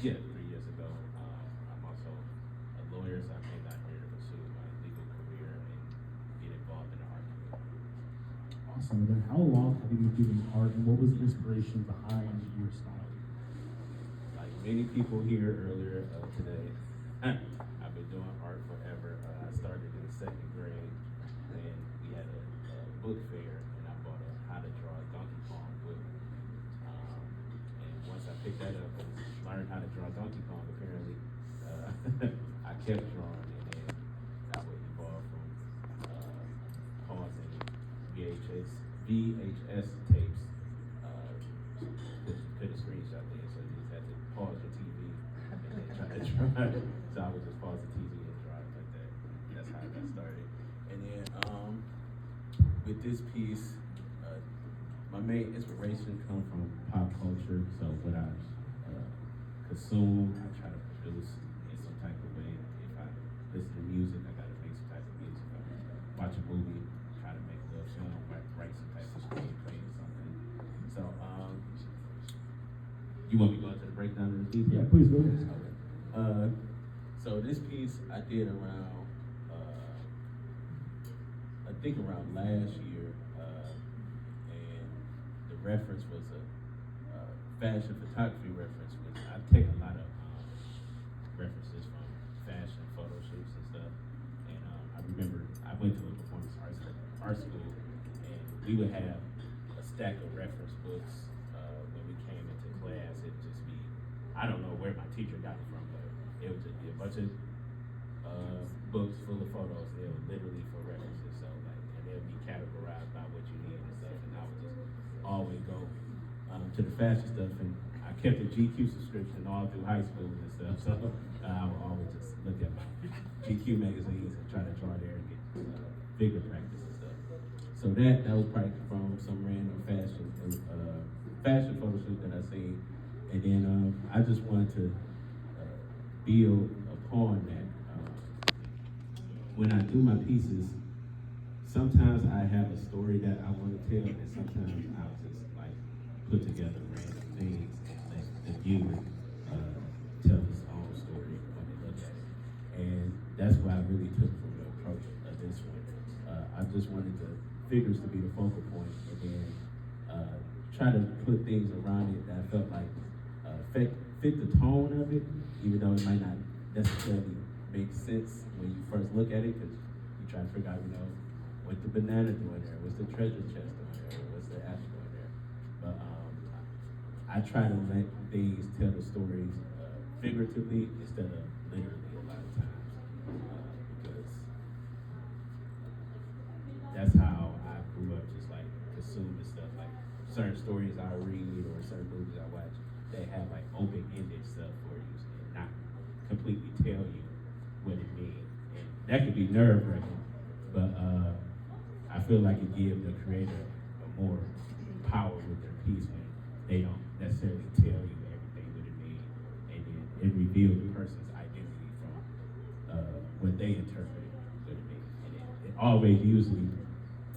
Yeah, 3 years ago. I'm also a lawyer, so I came down here to pursue my legal career and get involved in the art community. Awesome. And then how long have you been doing art, and what was the inspiration behind your style? Like many people here earlier today, I've been doing art forever. I started in the second grade, and we had a book fair, and I bought a How to Draw a Donkey Kong book. And once I picked that up and learned how to draw Donkey Kong, apparently, I kept drawing, and then that would evolve from pausing VHS tapes. Put a screenshot there, so you just had to pause your TV and then try to draw. So I would just pause the TV and draw it like that. That's how I got started. And then with this piece, my main inspiration comes from pop culture. So what I consume, I try to produce in some type of way. If I listen to music, I gotta make some type of music. If I watch a movie, try to make a little film, write some type of screenplay or something. So you want me to go into the breakdown of the piece? Yeah, please go ahead. Okay. So this piece I did around, I think around last year, and the reference was a fashion photography reference, which I take a lot of references from fashion photo shoots and stuff. And I remember I went to a performance art school, and we would have a stack of reference books when we came into class. It'd just be, I don't know where my teacher got it from, but it would just be a bunch of books full of photos. They were literally for references, so like, and they'll be categorized by what you need and stuff. And I would just always go to the fashion stuff, and I kept a GQ subscription all through high school and stuff. So I would always just look at my GQ magazines and try to draw there and get bigger practice and stuff. So that was probably from some random fashion photo shoot that I seen, and then I just wanted to build upon that. When I do my pieces, sometimes I have a story that I want to tell, and sometimes I'll just like put together random things and let the viewer tell his own story when they look at it. And that's what I really took from the approach of this one. I just wanted the figures to be the focal point, and then try to put things around it that I felt like fit the tone of it, even though it might not necessarily make sense when you first look at it, because you try to figure out, what's the banana doing there, what's the treasure chest doing there, what's the apple doing there. But I try to let things tell the stories figuratively instead of literally a lot of times, because that's how I grew up, just like consuming stuff. Like certain stories I read or certain movies I watch, they have like open-ended stuff for you and not completely tell you what it means. And that could be nerve-wracking, but I feel like it gives the creator more power with their piece when they don't necessarily tell you everything what it means, and then it reveals the person's identity from what they interpret what it means. And it always usually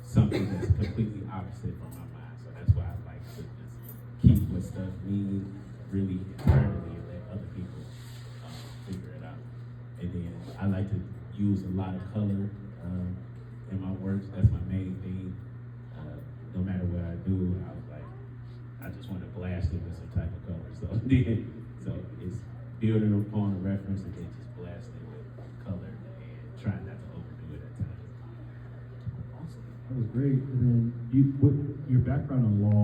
something that's completely opposite from my mind. So that's why I like to just keep what stuff means really internally and let other people figure it out. And then I like to use a lot of color in my works. That's my main thing. No matter what I do, I was like, I just want to blast it with some type of color. So it's building upon a reference and then just blasting with color and trying not to overdo it at times. Awesome. That was great. And then your background in law